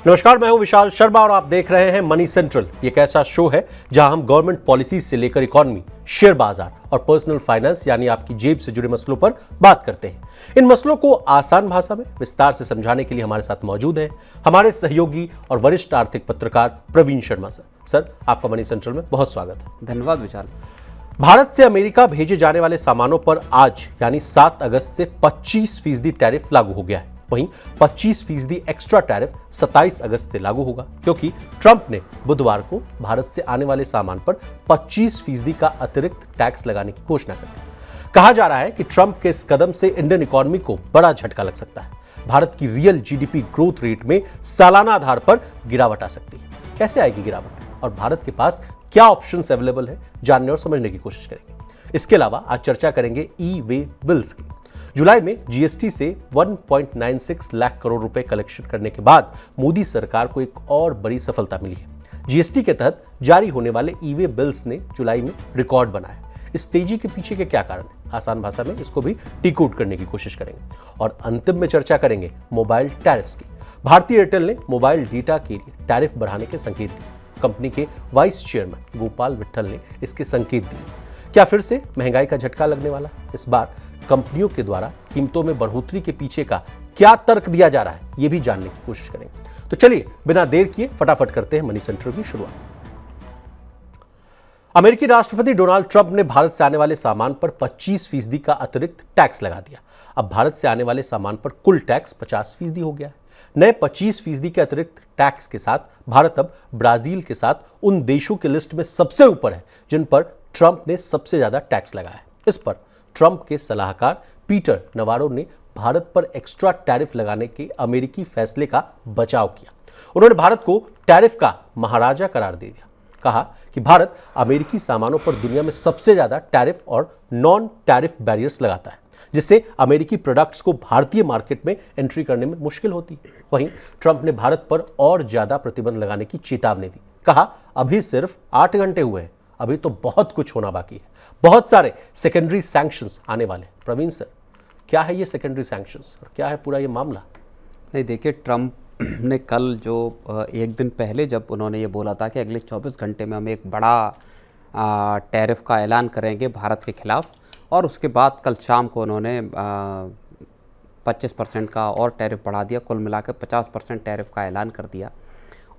नमस्कार, मैं हूं विशाल शर्मा और आप देख रहे हैं मनी सेंट्रल। ये एक ऐसा शो है जहां हम गवर्नमेंट पॉलिसी से लेकर इकोनॉमी, शेयर बाजार और पर्सनल फाइनेंस यानी आपकी जेब से जुड़े मसलों पर बात करते हैं। इन मसलों को आसान भाषा में विस्तार से समझाने के लिए हमारे साथ मौजूद हैं हमारे सहयोगी और वरिष्ठ आर्थिक पत्रकार प्रवीण शर्मा सर। सर, आपका मनी सेंट्रल में बहुत स्वागत है। धन्यवाद विशाल। भारत से अमेरिका भेजे जाने वाले सामानों पर आज यानी 7 अगस्त से 25% टैरिफ लागू हो गया है। वहीं 25% एक्स्ट्रा टैरिफ 27 अगस्त से लागू होगा, क्योंकि ट्रंप ने बुधवार को भारत से आने वाले सामान पर 25% का अतिरिक्त टैक्स लगाने की घोषणा कर दी। कहा जा रहा है कि ट्रंप के इस कदम से इंडियन इकोनॉमी को बड़ा झटका लग सकता है। भारत की रियल जीडीपी ग्रोथ रेट में सालाना आधार पर गिरावट आ सकती है। कैसे आएगी गिरावट और भारत के पास क्या ऑप्शंस अवेलेबल है, जानने और समझने की कोशिश करेंगे। इसके अलावा आज चर्चा करेंगे ई वे बिल्स की। जुलाई में जीएसटी से 1.96 लाख करोड़ रुपए कलेक्शन करने के बाद मोदी सरकार को एक और बड़ी सफलता मिली है। जीएसटी के तहत जारी होने वाले ई वे बिल्स ने जुलाई में रिकॉर्ड बनाया। इस तेजी के पीछे के क्या कारण है, आसान भाषा में इसको भी डिकोड करने की कोशिश करेंगे। और अंतिम में चर्चा करेंगे मोबाइल टैरिफ्स की। भारतीय एयरटेल ने मोबाइल डेटा के लिए टैरिफ बढ़ाने के संकेत दिए। कंपनी के वाइस चेयरमैन गोपाल विट्ठल ने इसके संकेत दिए। क्या फिर से महंगाई का झटका लगने वाला? इस बार कंपनियों के द्वारा कीमतों में बढ़ोतरी के पीछे का क्या तर्क दिया जा रहा है, यह भी जानने की कोशिश करेंगे। तो चलिए बिना देर किए फटाफट करते हैं मनी सेंट्रल की शुरुआत। अमेरिकी राष्ट्रपति डोनाल्ड ट्रंप ने भारत से आने वाले सामान पर 25% का अतिरिक्त टैक्स लगा दिया। अब भारत से आने वाले सामान पर कुल टैक्स 50% हो गया है। नए 25% के अतिरिक्त टैक्स के साथ भारत अब ब्राजील के साथ उन देशों की लिस्ट में सबसे ऊपर है जिन पर ट्रंप ने सबसे ज्यादा टैक्स लगाया है। इस पर ट्रंप के सलाहकार पीटर नवारो ने भारत पर एक्स्ट्रा टैरिफ लगाने के अमेरिकी फैसले का बचाव किया। उन्होंने भारत को टैरिफ का महाराजा करार दे दिया। कहा कि भारत अमेरिकी सामानों पर दुनिया में सबसे ज्यादा टैरिफ और नॉन टैरिफ बैरियर्स लगाता है, जिससे अमेरिकी प्रोडक्ट्स को भारतीय मार्केट में एंट्री करने में मुश्किल होती है। वहीं ट्रंप ने भारत पर और ज्यादा प्रतिबंध लगाने की चेतावनी दी। कहा, अभी सिर्फ 8 घंटे हुए हैं, अभी तो बहुत कुछ होना बाकी है। बहुत सारे सेकेंडरी सैंक्शंस आने वाले हैं। प्रवीण सर, क्या है ये सेकेंडरी सैंक्शंस और क्या है पूरा ये मामला? नहीं, देखिए, ट्रंप ने कल जो एक दिन पहले जब उन्होंने ये बोला था कि अगले 24 घंटे में हम एक बड़ा टैरिफ का ऐलान करेंगे भारत के खिलाफ, और उसके बाद कल शाम को उन्होंने 25% का और टैरिफ बढ़ा दिया। कुल मिलाकर 50% टैरिफ का ऐलान कर दिया।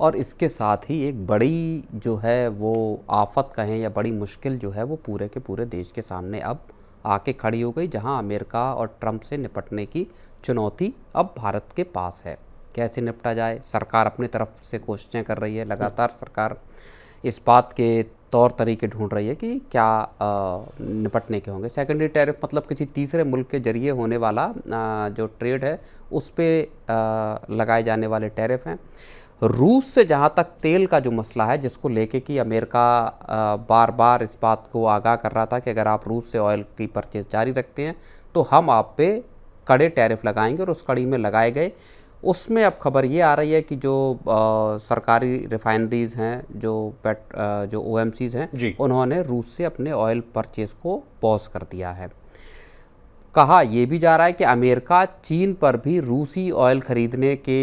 और इसके साथ ही एक बड़ी जो है वो आफत कहें या बड़ी मुश्किल जो है वो पूरे के पूरे देश के सामने अब आके खड़ी हो गई, जहां अमेरिका और ट्रंप से निपटने की चुनौती अब भारत के पास है। कैसे निपटा जाए? सरकार अपनी तरफ से कोशिशें कर रही है। लगातार सरकार इस बात के तौर तरीके ढूंढ रही है कि क्या निपटने के होंगे। सेकेंडरी टैरिफ मतलब किसी तीसरे मुल्क के जरिए होने वाला जो ट्रेड है उस पर लगाए जाने वाले टैरिफ हैं। रूस से जहाँ तक तेल का जो मसला है, जिसको लेके कि अमेरिका बार बार इस बात को आगाह कर रहा था कि अगर आप रूस से ऑयल की परचेज जारी रखते हैं तो हम आप पे कड़े टैरिफ लगाएंगे, और उस कड़ी में लगाए गए। उसमें अब खबर ये आ रही है कि जो सरकारी रिफाइनरीज हैं, जो OMCs हैं, उन्होंने रूस से अपने ऑयल परचेज को पॉज कर दिया है। कहा यह भी जा रहा है कि अमेरिका चीन पर भी रूसी ऑयल खरीदने के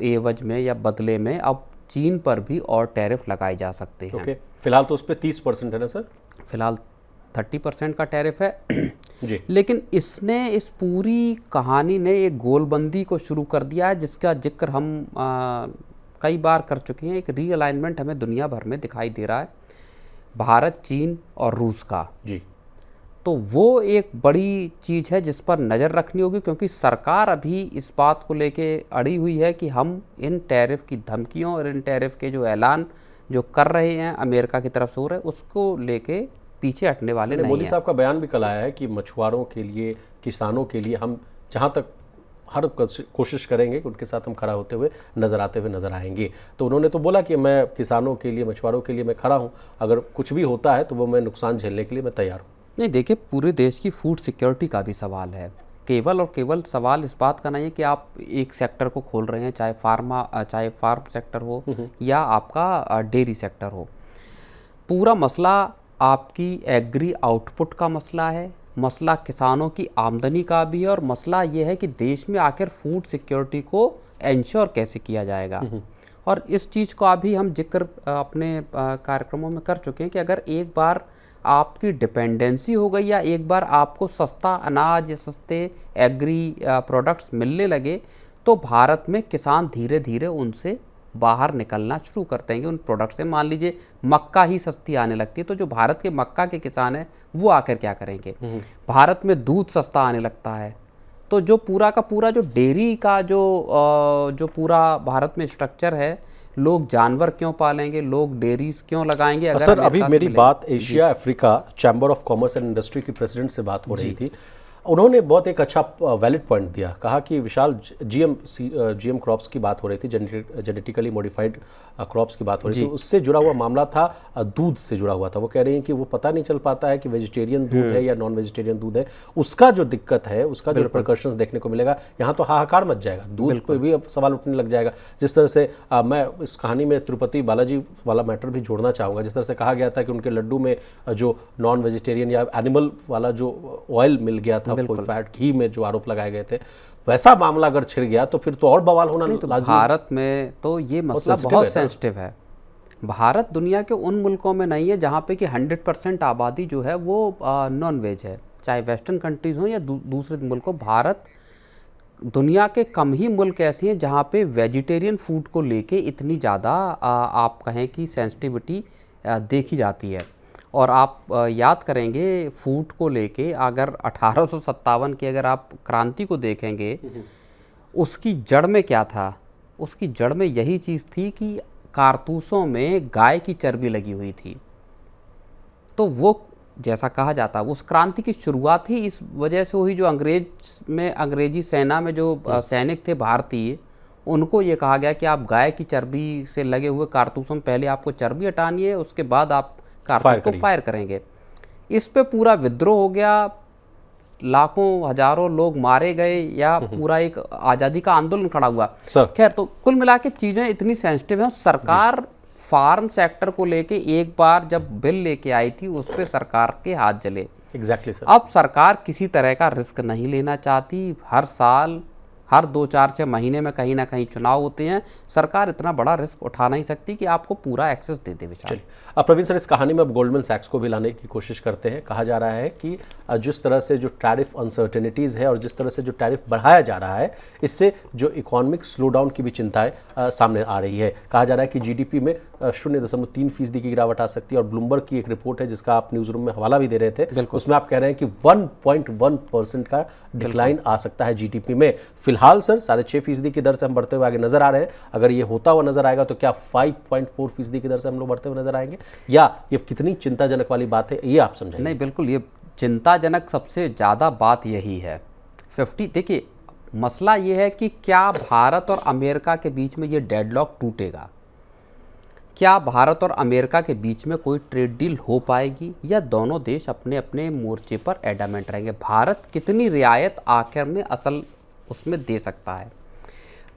एवज में या बदले में अब चीन पर भी और टैरिफ लगाए जा सकते हैं। ओके, फिलहाल तो उस पर 30% है ना सर? फिलहाल 30% का टैरिफ है जी। लेकिन इस पूरी कहानी ने एक गोलबंदी को शुरू कर दिया है, जिसका जिक्र हम कई बार कर चुके हैं। एक रीअलाइनमेंट हमें दुनिया भर में दिखाई दे रहा है, भारत, चीन और रूस का। जी। तो वो एक बड़ी चीज़ है जिस पर नज़र रखनी होगी, क्योंकि सरकार अभी इस बात को लेके अड़ी हुई है कि हम इन टैरिफ की धमकियों और इन टैरिफ के जो ऐलान जो कर रहे हैं अमेरिका की तरफ से हो रहे हैं, उसको लेके पीछे हटने वाले नहीं हैं। मोदी साहब का बयान भी कल आया है कि मछुआरों के लिए, किसानों के लिए हम जहाँ तक हर कोशिश करेंगे कि उनके साथ हम खड़ा होते हुए नजर आएंगे। तो उन्होंने तो बोला कि मैं किसानों के लिए, मछुआरों के लिए मैं खड़ा हूँ, अगर कुछ भी होता है तो वो मैं नुकसान झेलने के लिए मैं तैयार हूँ। नहीं, देखिए, पूरे देश की फूड सिक्योरिटी का भी सवाल है। केवल और केवल सवाल इस बात का नहीं है कि आप एक सेक्टर को खोल रहे हैं, चाहे फार्म सेक्टर हो या आपका डेयरी सेक्टर हो। पूरा मसला आपकी एग्री आउटपुट का मसला है, मसला किसानों की आमदनी का भी है, और मसला ये है कि देश में आखिर फूड सिक्योरिटी को एंश्योर कैसे किया जाएगा। और इस चीज़ को अभी हम जिक्र अपने कार्यक्रमों में कर चुके हैं कि अगर एक बार आपकी डिपेंडेंसी हो गई या एक बार आपको सस्ता अनाज या सस्ते एग्री प्रोडक्ट्स मिलने लगे, तो भारत में किसान धीरे धीरे उनसे बाहर निकलना शुरू करते हैं उन प्रोडक्ट से। मान लीजिए मक्का ही सस्ती आने लगती है, तो जो भारत के मक्का के किसान हैं वो आकर क्या करेंगे। भारत में दूध सस्ता आने लगता है, तो जो पूरा का पूरा जो डेयरी का जो पूरा भारत में स्ट्रक्चर है, लोग जानवर क्यों पालेंगे, लोग डेयरीज क्यों लगाएंगे। अगर सर अभी मेरी बात Asia Africa chamber of commerce and industry के प्रेसिडेंट से बात हो रही थी। उन्होंने बहुत एक अच्छा वैलिड पॉइंट दिया, कहा कि विशाल जीएम क्रॉप्स की बात हो रही थी, जेनेटिकली मॉडिफाइड क्रॉप्स की बात हो रही थी, उससे जुड़ा हुआ मामला था, दूध से जुड़ा हुआ था। वो कह रही हैं कि वो पता नहीं चल पाता है कि वेजिटेरियन दूध है या नॉन वेजिटेरियन दूध है, उसका जो दिक्कत है, उसका जो रिपरकशंस देखने को मिलेगा, यहाँ तो हाहाकार मच जाएगा, दूध पर भी अब सवाल उठने लग जाएगा। जिस तरह से मैं इस कहानी में तिरुपति बालाजी वाला मैटर भी जोड़ना चाहूँगा, जिस तरह से कहा गया था कि उनके लड्डू में जो नॉन वेजिटेरियन या एनिमल वाला जो ऑयल मिल गया था, फुल फैट घी में जो आरोप लगाए गए थे, वैसा मामला अगर छिड़ गया तो फिर तो और बवाल होना लाज़मी। भारत में तो ये मसला बहुत सेंसिटिव है। भारत दुनिया के उन मुल्कों में नहीं है जहाँ पे कि 100% आबादी जो है वो नॉन वेज है, चाहे वेस्टर्न कंट्रीज़ हो या दूसरे मुल्क हो। भारत दुनिया के कम ही मुल्क ऐसे हैं जहाँ पे वेजिटेरियन फूड को लेके इतनी ज़्यादा आप कहें कि सेंसिटिविटी देखी जाती है। और आप याद करेंगे फूड को लेके, अगर 1857 की अगर आप क्रांति को देखेंगे, उसकी जड़ में क्या था? उसकी जड़ में यही चीज़ थी कि कारतूसों में गाय की चर्बी लगी हुई थी। तो वो जैसा कहा जाता है उस क्रांति की शुरुआत ही इस वजह से हुई, जो अंग्रेजी सेना में जो सैनिक थे भारतीय, उनको ये कहा गया कि आप गाय की चर्बी से लगे हुए कारतूसों में पहले आपको चर्बी हटानी है, उसके बाद आप कारतूस को फायर करेंगे। इस पे पूरा विद्रोह हो गया, लाखों हजारों लोग मारे गए, या पूरा एक आज़ादी का आंदोलन खड़ा हुआ। खैर, तो कुल मिला के चीज़ें इतनी सेंसिटिव हैं। सरकार फार्म सेक्टर को लेके एक बार जब बिल लेके आई थी, उस पर सरकार के हाथ जले। Exactly sir. अब सरकार किसी तरह का रिस्क नहीं लेना चाहती। हर साल हर 2-4-6 महीने में कहीं ना कहीं चुनाव होते हैं, सरकार इतना बड़ा रिस्क उठा नहीं सकती कि आपको पूरा एक्सेस दे दे। विशाल, अब प्रवीण सर, इस कहानी में अब गोल्डमैन सैक्स को भी लाने की कोशिश करते हैं। कहा जा रहा है कि जिस तरह से जो टैरिफ अनसर्टेनिटीज़ है और जिस तरह से जो टैरिफ बढ़ाया जा रहा है, इससे जो इकोनॉमिक स्लो डाउन की भी चिंताएं सामने आ रही है। कहा जा रहा है कि जीडीपी में 0.3% की गिरावट आ सकती है, और ब्लूमबर्ग की एक रिपोर्ट है जिसका आप न्यूज़ रूम में हवाला भी दे रहे थे, उसमें आप कह रहे हैं कि 1.1% का डिक्लाइन आ सकता है जीडीपी में। फिलहाल सर 6.5% की दर से हम बढ़ते हुए आगे नजर आ रहे हैं। अगर ये होता हुआ नजर आएगा तो क्या 5.4% की दर से हम लोग बढ़ते हुए नजर आएंगे, या ये कितनी चिंताजनक वाली बात है, ये आप समझाइए। नहीं, बिल्कुल ये चिंताजनक सबसे ज़्यादा बात यही है। 50, देखिए मसला ये है कि क्या भारत और अमेरिका के बीच में ये डेडलॉक टूटेगा? क्या भारत और अमेरिका के बीच में कोई ट्रेड डील हो पाएगी, या दोनों देश अपने अपने मोर्चे पर एडामेंट रहेंगे? भारत कितनी रियायत आखिर में असल उसमें दे सकता है?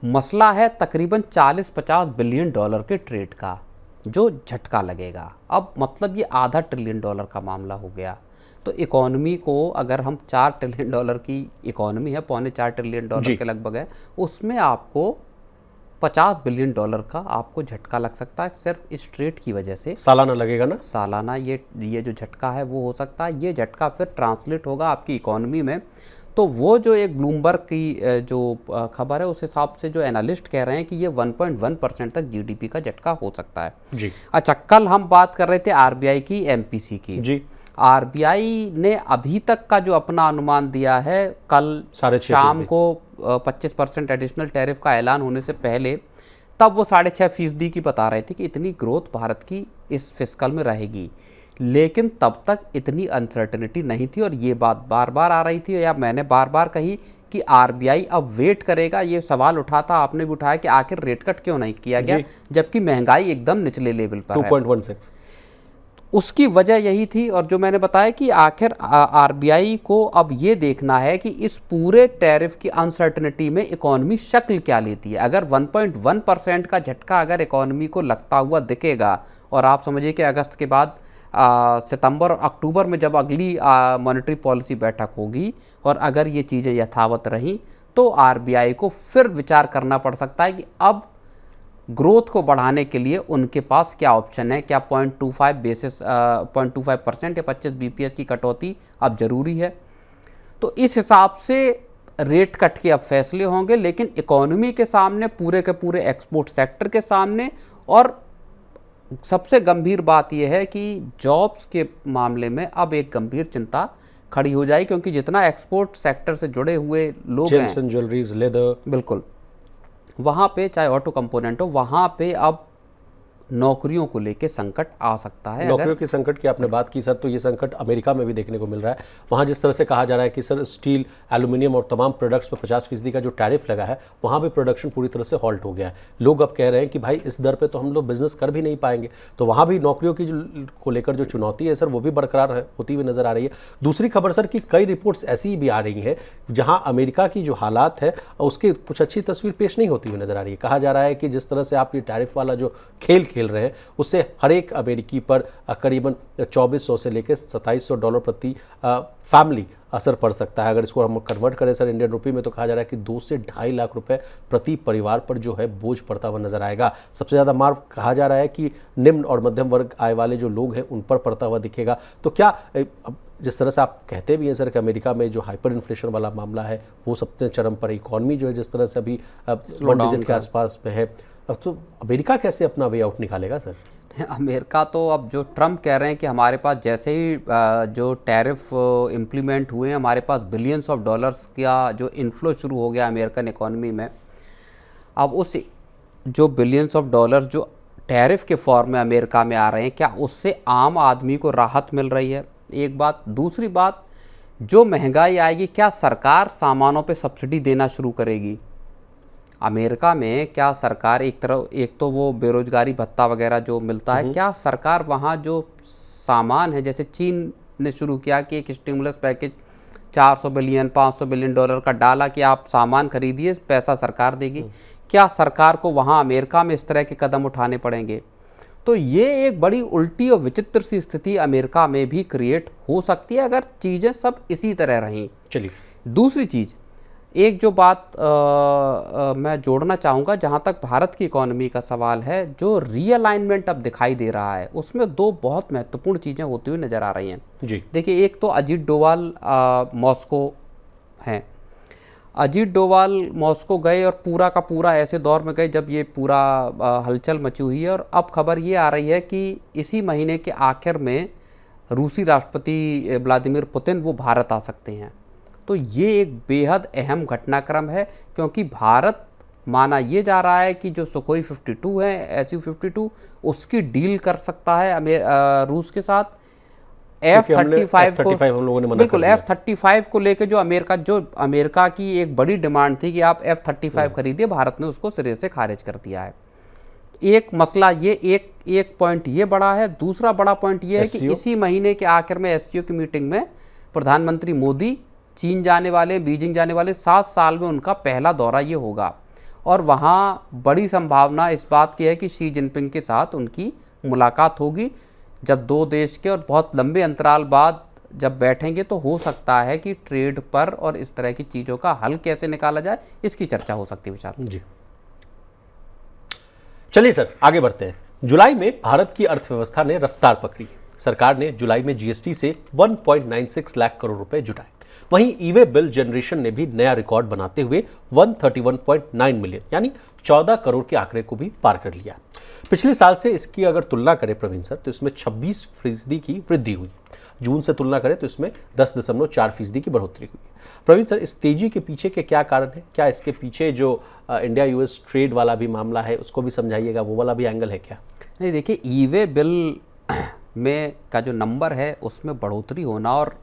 मसला है तकरीबन 40-50 बिलियन डॉलर के ट्रेड का, जो झटका लगेगा। अब मतलब ये $0.5 ट्रिलियन का मामला हो गया। तो इकोनॉमी को, अगर हम $4 ट्रिलियन की इकोनॉमी है, $4.25 ट्रिलियन के लगभग है, उसमें आपको $50 बिलियन का आपको झटका लग सकता है सिर्फ इस ट्रेड की वजह से। सालाना लगेगा ना? सालाना ये जो झटका है वो हो सकता है। ये झटका फिर ट्रांसलेट होगा आपकी इकोनॉमी में। तो वो जो एक ब्लूमबर्ग की जो खबर है, उस हिसाब से जो एनालिस्ट कह रहे हैं कि ये 1.1% तक जीडीपी का झटका हो सकता है जी। अच्छा, कल हम बात कर रहे थे आरबीआई की, एमपीसी की जी। आरबीआई ने अभी तक का जो अपना अनुमान दिया है, कल शाम को 25% एडिशनल टैरिफ का ऐलान होने से पहले, तब वो 6.5% की बता रहे थे कि इतनी ग्रोथ भारत की इस फिस्कल में रहेगी। लेकिन तब तक इतनी अनसर्टेनिटी नहीं थी, और ये बात बार बार आ रही थी, या मैंने बार बार कही कि आरबीआई अब वेट करेगा। ये सवाल उठा था, आपने भी उठाया कि आखिर रेट कट क्यों नहीं किया गया, जबकि महंगाई एकदम निचले लेवल पर 2.16। उसकी वजह यही थी, और जो मैंने बताया कि आखिर आरबीआई को अब ये देखना है कि इस पूरे टैरिफ की अनसर्टेनिटी में इकोनॉमी शक्ल क्या लेती है। अगर 1.1% का झटका अगर इकोनॉमी को लगता हुआ दिखेगा, और आप समझिए कि अगस्त के बाद सितंबर और अक्टूबर में जब अगली मॉनेटरी पॉलिसी बैठक होगी, और अगर ये चीज़ें यथावत रहीं, तो आरबीआई को फिर विचार करना पड़ सकता है कि अब ग्रोथ को बढ़ाने के लिए उनके पास क्या ऑप्शन है, क्या 0.25% या 25 बीपीएस की कटौती अब जरूरी है। तो इस हिसाब से रेट कट के अब फैसले होंगे, लेकिन इकोनॉमी के सामने, पूरे के पूरे एक्सपोर्ट सेक्टर के सामने, और सबसे गंभीर बात यह है कि जॉब्स के मामले में अब एक गंभीर चिंता खड़ी हो जाएगी, क्योंकि जितना एक्सपोर्ट सेक्टर से जुड़े हुए लोग हैं, जेम्स एंड ज्वेलरीज, लेदर, बिल्कुल, वहाँ पे चाहे ऑटो कंपोनेंट हो, वहाँ पे अब नौकरियों को लेके संकट आ सकता है। नौकरियों की संकट की आपने बात की सर, तो ये संकट अमेरिका में भी देखने को मिल रहा है। वहाँ जिस तरह से कहा जा रहा है कि सर स्टील, एल्यूमिनियम और तमाम प्रोडक्ट्स पर 50% का जो टैरिफ लगा है, वहाँ भी प्रोडक्शन पूरी तरह से हॉल्ट हो गया है। लोग अब कह रहे हैं कि भाई इस दर पे तो हम लोग बिजनेस कर भी नहीं पाएंगे। तो वहाँ भी नौकरियों की को लेकर जो चुनौती है सर, वो भी बरकरार होती हुई नजर आ रही है। दूसरी खबर सर कि कई रिपोर्ट्स ऐसी भी आ रही हैं जहाँ अमेरिका की जो हालात है उसकी कुछ अच्छी तस्वीर पेश नहीं होती हुई नजर आ रही है। कहा जा रहा है कि जिस तरह से आप ये टैरिफ वाला जो खेल खेल रहे हैं, उससे हर एक अमेरिकी पर करीबन 2400 से लेकर $2700 प्रति फैमिली असर पड़ सकता है। अगर इसको हम कन्वर्ट करें सर इंडियन रुपये में, तो कहा जा रहा है कि 2 से ढाई लाख रुपए प्रति परिवार पर जो है बोझ पड़ता हुआ नजर आएगा। सबसे ज़्यादा मार कहा जा रहा है कि निम्न और मध्यम वर्ग आय वाले जो लोग हैं उन पर पड़ता हुआ दिखेगा। तो क्या जिस तरह से आप कहते भी हैं सर कि अमेरिका में जो हाइपर इन्फ्लेशन वाला मामला है वो सबसे चरम पर, इकॉनमी जो है जिस तरह से अभी 1 डिजिट के आसपास में है, तो अमेरिका कैसे अपना वे आउट निकालेगा सर? अमेरिका तो अब जो ट्रम्प कह रहे हैं कि हमारे पास जैसे ही जो टैरिफ इम्प्लीमेंट हुए हैं, हमारे पास बिलियंस ऑफ डॉलर्स का जो इनफ्लो शुरू हो गया अमेरिकन इकोनॉमी में। अब उस जो बिलियंस ऑफ डॉलर्स जो टैरिफ के फॉर्म में अमेरिका में आ रहे हैं, क्या उससे आम आदमी को राहत मिल रही है? एक बात। दूसरी बात, जो महंगाई आएगी, क्या सरकार सामानों पे सब्सिडी देना शुरू करेगी? अमेरिका में क्या सरकार एक तो वो बेरोजगारी भत्ता वगैरह जो मिलता है, क्या सरकार वहाँ जो सामान है, जैसे चीन ने शुरू किया कि एक stimulus package 400 billion 500 billion dollar का डाला कि आप सामान खरीदिए, पैसा सरकार देगी। क्या सरकार को वहाँ अमेरिका में इस तरह के कदम उठाने पड़ेंगे? तो ये एक बड़ी उल्टी और विचित्र सी स्थिति अमेरिका में भी क्रिएट हो सकती है अगर चीज़ें सब इसी तरह रहें। चलिए, दूसरी चीज़, एक जो बात मैं जोड़ना चाहूँगा, जहाँ तक भारत की इकोनॉमी का सवाल है, जो रीअलाइनमेंट अब दिखाई दे रहा है उसमें 2 बहुत महत्वपूर्ण चीज़ें होती हुई नज़र आ रही हैं जी। देखिए, एक तो अजीत डोवाल मॉस्को हैं। अजीत डोवाल मॉस्को गए और पूरा का पूरा ऐसे दौर में गए जब ये पूरा हलचल मची हुई है, और अब खबर ये आ रही है कि इसी महीने के आखिर में रूसी राष्ट्रपति व्लादिमीर पुतिन वो भारत आ सकते हैं। तो ये एक बेहद अहम घटनाक्रम है, क्योंकि भारत माना ये जा रहा है कि जो सुखोई 52 है, SU-52, उसकी डील कर सकता है रूस के साथ। F-35 को हम लोगों ने मना बिल्कुल, कर दिया। F-35 को लेके जो अमेरिका की एक बड़ी डिमांड थी कि आप F-35 खरीदिए, भारत ने उसको सिरे से खारिज कर दिया है। एक मसला ये, एक पॉइंट ये बड़ा है। दूसरा बड़ा पॉइंट ये है कि इसी महीने के आखिर में SCO की मीटिंग में प्रधानमंत्री मोदी चीन जाने वाले, बीजिंग जाने वाले। 7 साल में उनका पहला दौरा ये होगा, और वहाँ बड़ी संभावना इस बात की है कि शी जिनपिंग के साथ उनकी मुलाकात होगी। जब 2 देश के और बहुत लंबे अंतराल बाद जब बैठेंगे, तो हो सकता है कि ट्रेड पर और इस तरह की चीज़ों का हल कैसे निकाला जाए, इसकी चर्चा हो सकती है विशाल जी। चलिए सर, आगे बढ़ते हैं। जुलाई में भारत की अर्थव्यवस्था ने रफ्तार पकड़ी। सरकार ने जुलाई में GST से 1.96 लाख करोड़ रुपए जुटाए। वहीं ई-वे बिल जनरेशन ने भी नया रिकॉर्ड बनाते हुए 131.9 मिलियन यानी 14 करोड़ के आंकड़े को भी पार कर लिया। पिछले साल से इसकी अगर तुलना करें प्रवीण सर, तो इसमें 26% की वृद्धि हुई। जून से तुलना करें तो इसमें 10.4% की बढ़ोतरी हुई। प्रवीण सर, इस तेजी के पीछे के क्या कारण है? क्या इसके पीछे जो इंडिया US ट्रेड वाला भी मामला है उसको भी समझाइएगा, वो वाला भी एंगल है क्या? नहीं, देखिए, ई-वे बिल में का जो नंबर है उसमें बढ़ोतरी होना, और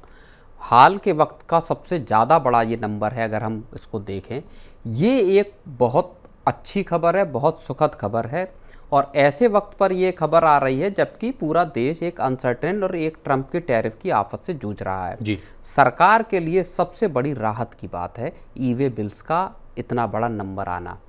हाल के वक्त का सबसे ज़्यादा बड़ा ये नंबर है अगर हम इसको देखें, ये एक बहुत अच्छी खबर है, बहुत सुखद खबर है। और ऐसे वक्त पर ये खबर आ रही है जबकि पूरा देश एक अनसर्टेन और एक ट्रंप के टैरिफ की आफत से जूझ रहा है जी। सरकार के लिए सबसे बड़ी राहत की बात है ई-वे बिल्स का इतना बड़ा नंबर आना।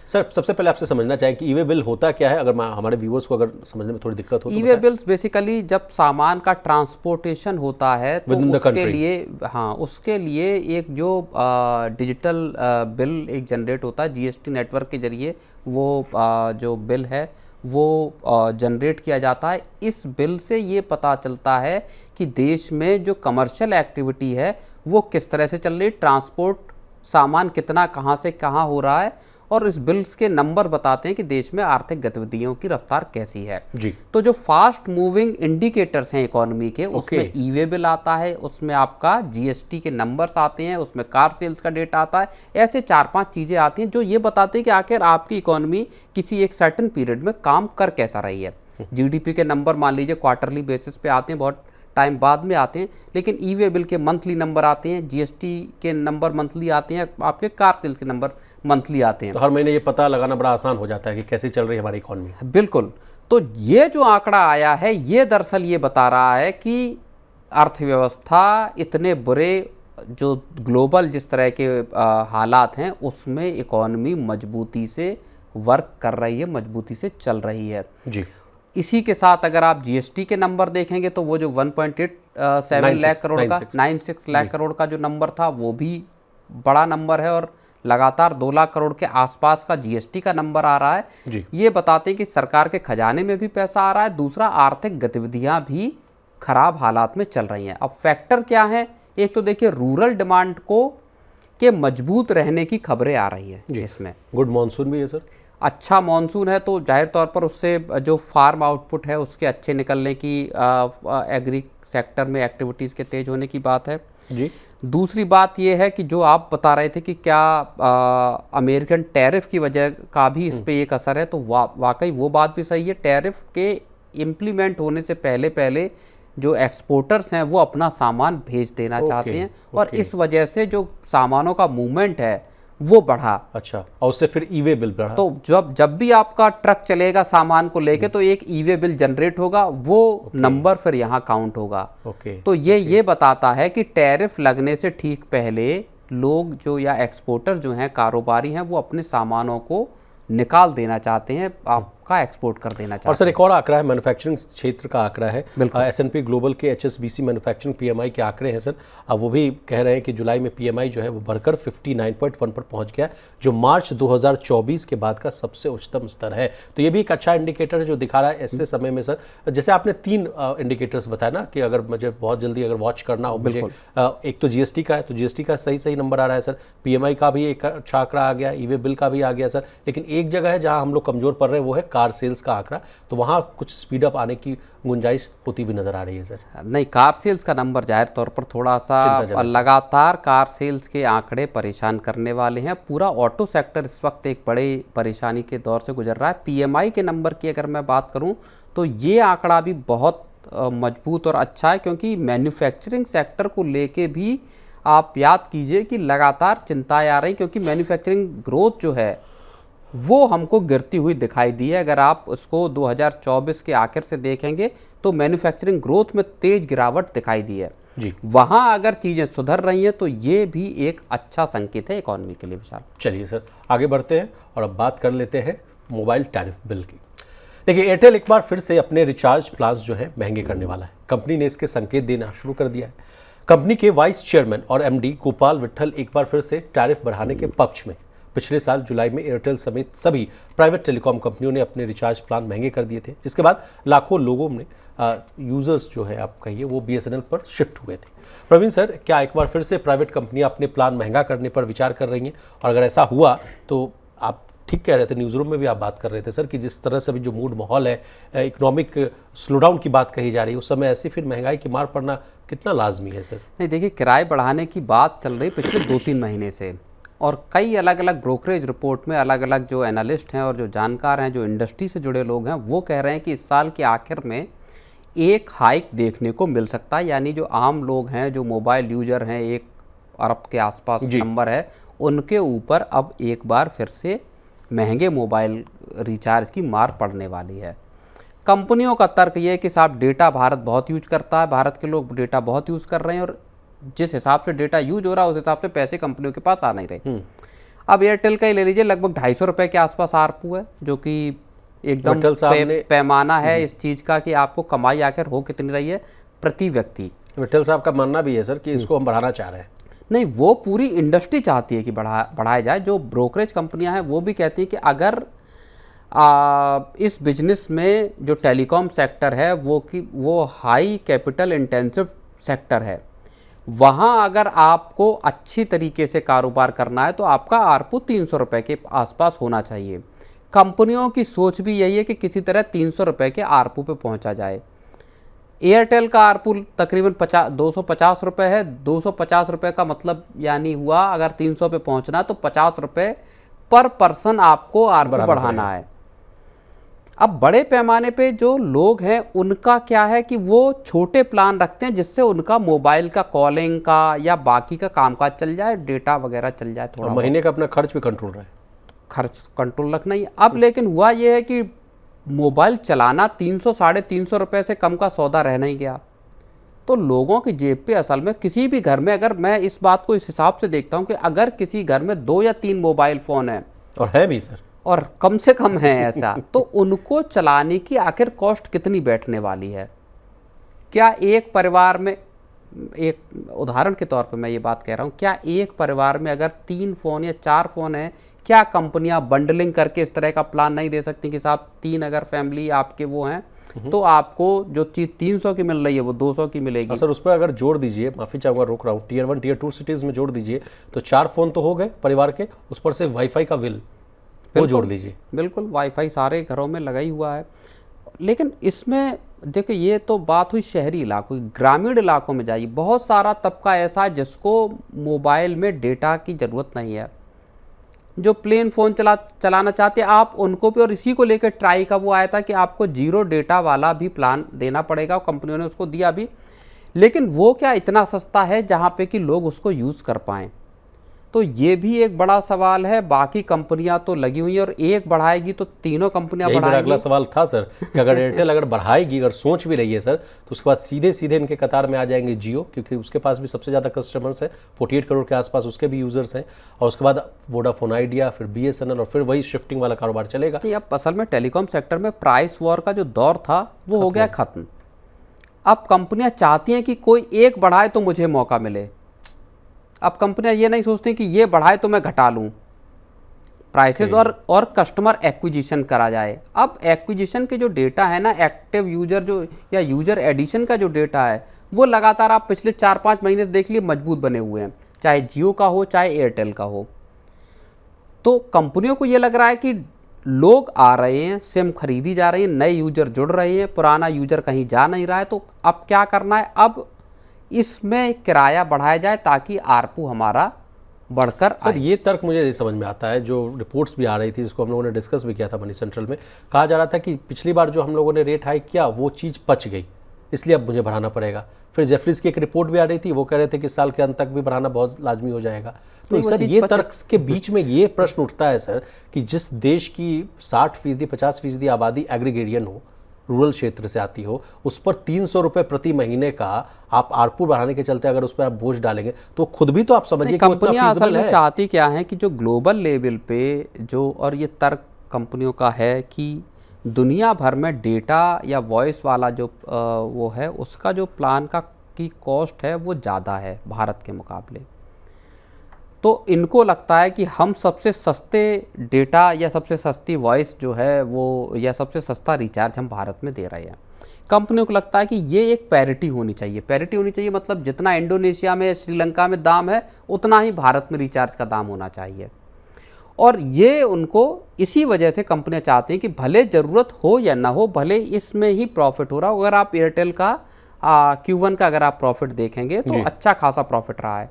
सर सबसे पहले आपसे समझना चाहें कि ई वे बिल होता क्या है, अगर हमारे व्यूअर्स को अगर समझने में थोड़ी दिक्कत हो तो ई वे बिल्स बेसिकली जब सामान का ट्रांसपोर्टेशन होता है तो उसके लिए, हाँ, उसके लिए एक जो डिजिटल बिल एक जनरेट होता है जीएसटी नेटवर्क के जरिए, वो जो बिल है वो जनरेट किया जाता है। इस बिल से ये पता चलता है कि देश में जो कमर्शियल एक्टिविटी है वो किस तरह से चल रही, ट्रांसपोर्ट सामान कितना कहाँ से कहाँ हो रहा है, और इस बिल्स के नंबर बताते हैं कि देश में आर्थिक गतिविधियों की रफ्तार कैसी है जी। तो जो फास्ट मूविंग इंडिकेटर्स हैं इकोनॉमी के, उसमें ई वे बिल आता है, उसमें आपका जीएसटी के नंबर्स आते हैं, उसमें कार सेल्स का डेटा आता है। ऐसे 4-5 चीज़ें आती हैं जो ये बताते हैं कि आखिर आपकी इकोनॉमी किसी एक सर्टेन पीरियड में काम कर कैसा रही है। जीडीपी के नंबर मान लीजिए क्वार्टरली बेसिस पे आते हैं, बहुत टाइम बाद में आते हैं, लेकिन ई वे बिल के मंथली नंबर आते हैं, जीएसटी के नंबर मंथली आते हैं, आपके कार सेल्स के नंबर मंथली आते हैं। तो हर महीने ये पता लगाना बड़ा आसान हो जाता है कि कैसे चल रही है हमारी इकोनॉमी। बिल्कुल। तो ये जो आंकड़ा आया है ये दरअसल ये बता रहा है कि अर्थव्यवस्था इतने बुरे जो ग्लोबल जिस तरह के हालात हैं उसमें इकोनॉमी मजबूती से वर्क कर रही है, मजबूती से चल रही है जी। इसी के साथ अगर आप जीएसटी के नंबर देखेंगे तो वो जो 1.87 लाख करोड़ का 96 लाख करोड़ का जो नंबर था वो भी बड़ा नंबर है, और लगातार 2 लाख करोड़ के आसपास का जीएसटी का नंबर आ रहा है जी। ये बताते हैं कि सरकार के खजाने में भी पैसा आ रहा है, दूसरा आर्थिक गतिविधियां भी खराब हालात में चल रही हैं। अब फैक्टर क्या है, एक तो देखिए रूरल डिमांड को के मजबूत रहने की खबरें आ रही है इसमें। गुड मॉनसून भी है सर, अच्छा मॉनसून है तो जाहिर तौर पर उससे जो फार्म आउटपुट है उसके अच्छे निकलने की, एग्री सेक्टर में एक्टिविटीज़ के तेज होने की बात है जी। दूसरी बात यह है कि जो आप बता रहे थे कि क्या अमेरिकन टैरिफ की वजह का भी इस पे एक असर है, तो वाकई वो बात भी सही है। टैरिफ के इम्प्लीमेंट होने से पहले पहले जो एक्सपोर्टर्स हैं वो अपना सामान भेज देना चाहते हैं, और इस वजह से जो सामानों का मूवमेंट है वो बढ़ा। अच्छा, और उससे फिर ई वे बिल बढ़ा। तो जब भी आपका ट्रक चलेगा सामान को लेके तो एक ई वे बिल जनरेट होगा, वो नंबर फिर यहाँ काउंट होगा। तो ये बताता है कि टैरिफ लगने से ठीक पहले लोग जो या एक्सपोर्टर जो हैं, कारोबारी हैं, वो अपने सामानों को निकाल देना चाहते हैं, आपका एक्सपोर्ट कर देना चाहते हैं। और सर एक और आंकड़ा है, मैन्युफैक्चरिंग क्षेत्र का आंकड़ा है, S&P ग्लोबल के HSBC मैन्युफैक्चरिंग PMI के आंकड़े हैं सर। अब वो भी कह रहे हैं कि जुलाई में PMI जो है वो बढ़कर 59.1 पर पहुंच गया, जो मार्च 2024 के बाद का सबसे उच्चतम स्तर है। तो ये भी एक अच्छा इंडिकेटर है जो दिखा रहा है ऐसे समय में सर, जैसे आपने 3 इंडिकेटर्स बताया ना कि अगर मुझे बहुत जल्दी अगर वॉच करना हो मुझे, एक तो जीएसटी का है, तो जीएसटी का सही नंबर आ रहा है सर, PMI का भी एक अच्छा आंकड़ा आ गया, ई वे बिल का भी आ गया सर, लेकिन एक जगह है जहां हम लोग कमजोर पड़ रहे हैं वो है कार सेल्स का आंकड़ा, तो वहां कुछ स्पीड अप आने की गुंजाइश होती भी नजर आ रही है सर। नहीं, कार सेल्स का नंबर जाहिर तौर पर थोड़ा सा लगातार कार सेल्स के आंकड़े परेशान करने वाले हैं। पूरा ऑटो सेक्टर इस वक्त एक बड़े परेशानी के दौर से गुजर रहा है। PMI के नंबर की अगर मैं बात करूं तो ये आंकड़ा भी बहुत मजबूत और अच्छा है, क्योंकि मैन्युफैक्चरिंग सेक्टर को लेके भी आप याद कीजिए कि लगातार चिंताएं आ रही, क्योंकि मैन्युफैक्चरिंग ग्रोथ जो है वो हमको गिरती हुई दिखाई दी है। अगर आप उसको 2024 के आखिर से देखेंगे तो मैन्युफैक्चरिंग ग्रोथ में तेज गिरावट दिखाई दी है जी। वहां अगर चीज़ें सुधर रही हैं तो ये भी एक अच्छा संकेत है इकोनॉमी के लिए। विशाल, चलिए सर आगे बढ़ते हैं और अब बात कर लेते हैं मोबाइल टैरिफ बिल की। देखिए, एयरटेल एक बार फिर से अपने रिचार्ज प्लान्स जो है महंगे करने वाला है। कंपनी ने इसके संकेत देना शुरू कर दिया है। कंपनी के वाइस चेयरमैन और MD गोपाल विट्ठल एक बार फिर से टैरिफ बढ़ाने के पक्ष में। पिछले साल जुलाई में एयरटेल समेत सभी प्राइवेट टेलीकॉम कंपनियों ने अपने रिचार्ज प्लान महंगे कर दिए थे, जिसके बाद लाखों लोगों ने यूजर्स जो है आप कहिए वो BSNL पर शिफ्ट हुए थे। प्रवीण सर, क्या एक बार फिर से प्राइवेट कंपनियां अपने प्लान महंगा करने पर विचार कर रही हैं, और अगर ऐसा हुआ तो आप ठीक कह रहे थे, न्यूज़ रूम में भी आप बात कर रहे थे सर कि जिस तरह से भी जो मूड माहौल है, इकोनॉमिक स्लोडाउन की बात कही जा रही है, उस समय ऐसी फिर महंगाई की मार पड़ना कितना लाजमी है सर? नहीं, देखिए, किराए बढ़ाने की बात चल रही पिछले 2-3 महीने से, और कई अलग अलग ब्रोकरेज रिपोर्ट में अलग अलग जो एनालिस्ट हैं और जो जानकार हैं, जो इंडस्ट्री से जुड़े लोग हैं, वो कह रहे हैं कि इस साल के आखिर में एक हाइक देखने को मिल सकता है। यानी जो आम लोग हैं, जो मोबाइल यूजर हैं, 1 अरब के आसपास नंबर है, उनके ऊपर अब एक बार फिर से महंगे मोबाइल रिचार्ज की मार पड़ने वाली है। कंपनियों का तर्क ये है कि साहब डेटा भारत बहुत यूज करता है, भारत के लोग डेटा बहुत यूज़ कर रहे हैं, और जिस हिसाब से डेटा यूज हो रहा है उस हिसाब से पैसे कंपनियों के पास आ नहीं रहे। अब एयरटेल का ही ले लीजिए, लगभग 250 रुपये के आसपास आरपू है, जो कि एकदम विट्ठल साहब ने पैमाना है इस चीज़ का कि आपको कमाई आखिर हो कितनी रही है प्रति व्यक्ति। विट्ठल साहब का मानना भी है सर कि इसको हम बढ़ाना चाह रहे हैं। नहीं, वो पूरी इंडस्ट्री चाहती है कि बढ़ाया जाए। जो ब्रोकरेज कंपनियां हैं वो भी कहती हैं कि अगर इस बिजनेस में जो टेलीकॉम सेक्टर है वो हाई कैपिटल इंटेंसिव सेक्टर है, वहाँ अगर आपको अच्छी तरीके से कारोबार करना है तो आपका आरपू 300 रुपये के आसपास होना चाहिए। कंपनियों की सोच भी यही है कि किसी तरह 300 रुपये के आरपू पे पहुँचा जाए। एयरटेल का आरपू तकरीबन 250 रुपये है। 250 रुपये का मतलब यानी हुआ अगर 300 पे पहुँचना तो 50 रुपये पर पर्सन आपको आरपू बढ़ाना है। अब बड़े पैमाने पे जो लोग हैं उनका क्या है कि वो छोटे प्लान रखते हैं जिससे उनका मोबाइल का कॉलिंग का या बाकी का कामकाज चल जाए, डेटा वगैरह चल जाए, थोड़ा महीने का अपना खर्च भी कंट्रोल रहे, खर्च कंट्रोल रखना ही। अब लेकिन हुआ ये है कि मोबाइल चलाना 300 साढ़े 300 रुपये से कम का सौदा रह नहीं गया। तो लोगों की जेब पे असल में किसी भी घर में, अगर मैं इस बात को इस हिसाब से देखता हूँ कि अगर किसी घर में 2 या 3 मोबाइल फ़ोन हैं, और है भी सर, और कम से कम है ऐसा, तो उनको चलाने की आखिर कॉस्ट कितनी बैठने वाली है। क्या एक परिवार में, एक उदाहरण के तौर पे मैं ये बात कह रहा हूँ, क्या एक परिवार में अगर 3 फ़ोन या 4 फ़ोन हैं, क्या कंपनियां बंडलिंग करके इस तरह का प्लान नहीं दे सकती कि साहब 3 अगर फैमिली आपके वो हैं तो आपको जो चीज़ 300 की मिल रही है वो 200 की मिलेगी। सर उस पर अगर जोड़ दीजिए, माफ़ी चाहूँगा रोक रहा हूँ, Tier 1 Tier 2 सिटीज़ में जोड़ दीजिए तो 4 फ़ोन तो हो गए परिवार के, उस पर से वाईफाई का बिल वो जोड़ दीजिए। बिल्कुल, वाईफाई सारे घरों में लगा ही हुआ है। लेकिन इसमें देखिए, ये तो बात हुई शहरी इलाकों की। ग्रामीण इलाकों में जाइए, बहुत सारा तबका ऐसा है जिसको मोबाइल में डेटा की ज़रूरत नहीं है, जो प्लेन फ़ोन चलाना चाहते हैं आप उनको भी। और इसी को लेकर ट्राई का वो आया था कि आपको 0 डेटा वाला भी प्लान देना पड़ेगा, कंपनियों ने उसको दिया भी, लेकिन वो क्या इतना सस्ता है जहाँ पे कि लोग उसको यूज़ कर पाएँ। तो ये भी एक बड़ा सवाल है। बाकी कंपनियां तो लगी हुई हैं और एक बढ़ाएगी तो तीनों कंपनियां बढ़ाएंगी। मेरा अगला सवाल था सर कि अगर एयरटेल अगर बढ़ाएगी, अगर सोच भी रही है सर, तो उसके बाद सीधे सीधे इनके कतार में आ जाएंगे जियो, क्योंकि उसके पास भी सबसे ज़्यादा कस्टमर्स हैं, 48 करोड़ के आसपास उसके भी यूज़र्स हैं, और उसके बाद वोडाफोन आइडिया, फिर BSNL, और फिर वही शिफ्टिंग वाला कारोबार चलेगा। अब असल में टेलीकॉम सेक्टर में प्राइस वॉर का जो दौर था वो हो गया ख़त्म। अब कंपनियाँ चाहती हैं कि कोई एक बढ़ाए तो मुझे मौका मिले। अब कंपनियां ये नहीं सोचती कि ये बढ़ाए तो मैं घटा लूं प्राइसेस, और कस्टमर एक्विजिशन करा जाए। अब एक्विजिशन के जो डेटा है ना, एक्टिव यूजर जो या यूजर एडिशन का जो डेटा है वो लगातार आप पिछले 4-5 महीने से देख लिए मजबूत बने हुए हैं, चाहे जियो का हो चाहे एयरटेल का हो। तो कंपनियों को ये लग रहा है कि लोग आ रहे हैं, सिम खरीदी जा रही है, नए यूजर जुड़ रहे हैं, पुराना यूजर कहीं जा नहीं रहा है, तो अब क्या करना है, अब इसमें किराया बढ़ाया जाए ताकि आरपू हमारा बढ़कर आए। सर ये तर्क मुझे समझ में आता है, जो रिपोर्ट्स भी आ रही थी, जिसको हम लोगों ने डिस्कस भी किया था मनी सेंट्रल में। कहा जा रहा था कि पिछली बार जो हम लोगों ने रेट हाइक किया वो चीज़ पच गई, इसलिए अब मुझे बढ़ाना पड़ेगा। फिर जेफरीज की एक रिपोर्ट भी आ रही थी, वो कह रहे थे कि साल के अंत तक भी बढ़ाना बहुत लाजमी हो जाएगा। तो सर ये तर्क के बीच में ये प्रश्न उठता है सर कि जिस देश की 60% 50% आबादी एग्रीगेरियन हो, रूरल क्षेत्र से आती हो, उस पर 300 रुपये प्रति महीने का आप आरपू बढ़ाने के चलते अगर उस पर आप बोझ डालेंगे तो खुद भी तो आप समझिए कि कंपनियां असल में चाहती क्या है कि जो ग्लोबल लेवल पे जो, और ये तर्क कंपनियों का है कि दुनिया भर में डेटा या वॉइस वाला जो वो है उसका जो प्लान का की कॉस्ट है वो ज़्यादा है भारत के मुकाबले। तो इनको लगता है कि हम सबसे सस्ते डेटा या सबसे सस्ती वॉइस जो है वो, या सबसे सस्ता रिचार्ज हम भारत में दे रहे हैं। कंपनियों को लगता है कि ये एक पैरिटी होनी चाहिए। पैरिटी होनी चाहिए मतलब जितना इंडोनेशिया में, श्रीलंका में दाम है उतना ही भारत में रिचार्ज का दाम होना चाहिए। और ये उनको इसी वजह से कंपनियां चाहती हैं कि भले ज़रूरत हो या ना हो, भले इसमें ही प्रॉफिट हो रहा हो। अगर आप एयरटेल का Q1 का अगर आप प्रॉफिट देखेंगे तो अच्छा खासा प्रॉफिट रहा है,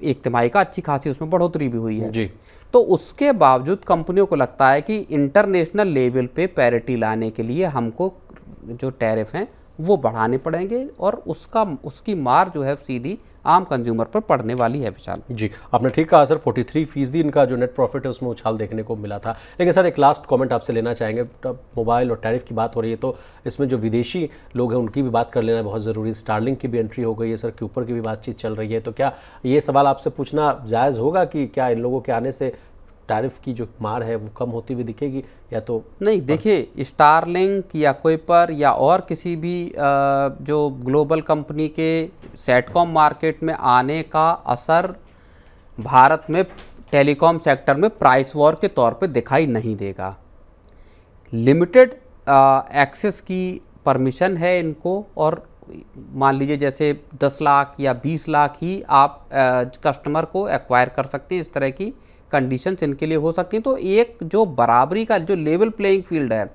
एक तिमाही का अच्छी खासी उसमें बढ़ोतरी भी हुई है जी। तो उसके बावजूद कंपनियों को लगता है कि इंटरनेशनल लेवल पे पैरिटी लाने के लिए हमको जो टैरिफ हैं वो बढ़ाने पड़ेंगे और उसकी मार जो है सीधी आम कंज्यूमर पर पड़ने वाली है विशाल। जी, आपने ठीक कहा सर, 43% इनका जो नेट प्रॉफिट है उसमें उछाल देखने को मिला था। लेकिन सर एक लास्ट कमेंट आपसे लेना चाहेंगे, तब मोबाइल और टैरिफ की बात हो रही है तो इसमें जो विदेशी लोग हैं उनकी भी बात कर लेना बहुत ज़रूरी है। स्टारलिंक की भी एंट्री हो गई है सर, के ऊपर की भी बातचीत चल रही है, तो क्या ये सवाल आपसे पूछना जायज़ होगा कि क्या इन लोगों के आने से टैरिफ की जो मार है वो कम होती हुई दिखेगी या तो नहीं? देखिए, स्टारलिंक या कुइपर या और किसी भी जो ग्लोबल कंपनी के सेटकॉम मार्केट में आने का असर भारत में टेलीकॉम सेक्टर में प्राइस वॉर के तौर पे दिखाई नहीं देगा। लिमिटेड एक्सेस की परमिशन है इनको, और मान लीजिए जैसे 10 लाख या 20 लाख ही आप कस्टमर को एक्वायर कर सकते हैं, इस तरह की कंडीशंस इनके लिए हो सकती हैं। तो एक जो बराबरी का जो लेवल प्लेइंग फील्ड है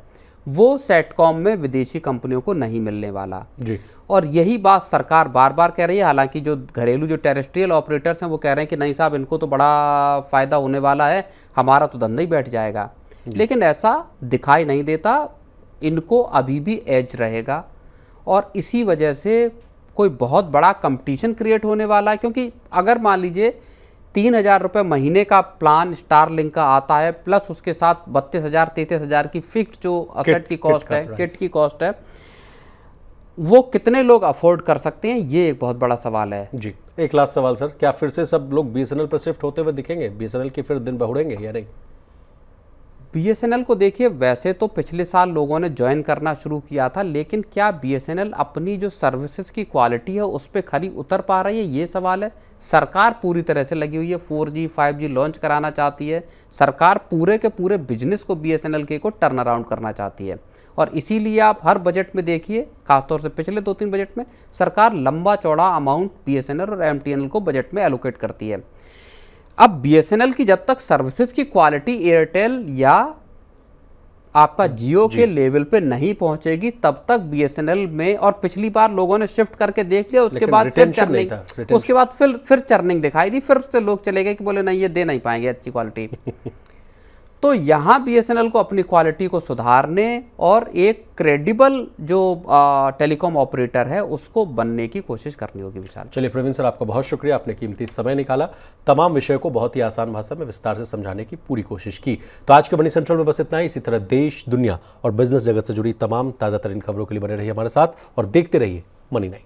वो सेटकॉम में विदेशी कंपनियों को नहीं मिलने वाला जी। और यही बात सरकार बार बार कह रही है। हालांकि जो घरेलू जो टेरेस्ट्रियल ऑपरेटर्स हैं वो कह रहे हैं कि नहीं साहब, इनको तो बड़ा फ़ायदा होने वाला है, हमारा तो धंधा ही बैठ जाएगा, लेकिन ऐसा दिखाई नहीं देता। इनको अभी भी एज रहेगा और इसी वजह से कोई बहुत बड़ा कंपटीशन क्रिएट होने वाला है। क्योंकि अगर मान लीजिए 3,000 रुपये महीने का प्लान स्टारलिंक का आता है, प्लस उसके साथ 32,000 33,000 की फिक्स जो असेट की कॉस्ट है, किट की कॉस्ट है, वो कितने लोग अफोर्ड कर सकते हैं, ये एक बहुत बड़ा सवाल है। जी, एक लास्ट सवाल सर, क्या फिर से सब लोग बीएसएनएल पर शिफ्ट होते हुए दिखेंगे? बीएसएनएल के फिर दिन बहुड़ेंगे या नहीं? बीएसएनएल को देखिए, वैसे तो पिछले साल लोगों ने ज्वाइन करना शुरू किया था, लेकिन क्या बीएसएनएल अपनी जो सर्विसेज की क्वालिटी है उस पर खरी उतर पा रही है, ये सवाल है। सरकार पूरी तरह से लगी हुई है, 4G 5G लॉन्च कराना चाहती है। सरकार पूरे के पूरे बिजनेस को बीएसएनएल के को टर्न अराउंड करना चाहती है और इसीलिए आप हर बजट में देखिए, खासतौर से पिछले 2-3 बजट में सरकार लंबा चौड़ा अमाउंट बीएसएनएल और एमटीएनएल को बजट में एलोकेट करती है। अब बीएसएनएल की जब तक सर्विसेज की क्वालिटी एयरटेल या आपका जियो के लेवल पे नहीं पहुंचेगी, तब तक बीएसएनएल में, और पिछली बार लोगों ने शिफ्ट करके देख लिया, उसके बाद फिर चर्निंग, उसके बाद फिर चर्निंग दिखाई दी, फिर से लोग चले गए कि बोले नहीं ये दे नहीं पाएंगे अच्छी क्वालिटी। तो यहाँ बीएसएनएल को अपनी क्वालिटी को सुधारने और एक क्रेडिबल जो टेलीकॉम ऑपरेटर है उसको बनने की कोशिश करनी होगी विशाल। चलिए प्रवीण सर, आपका बहुत शुक्रिया, आपने कीमती समय निकाला, तमाम विषय को बहुत ही आसान भाषा में विस्तार से समझाने की पूरी कोशिश की। तो आज के मनी सेंट्रल में बस इतना ही। इसी तरह देश, दुनिया और बिजनेस जगत से जुड़ी तमाम ताज़ा तरीन खबरों के लिए बने रहिए हमारे साथ और देखते रहिए मनी 9।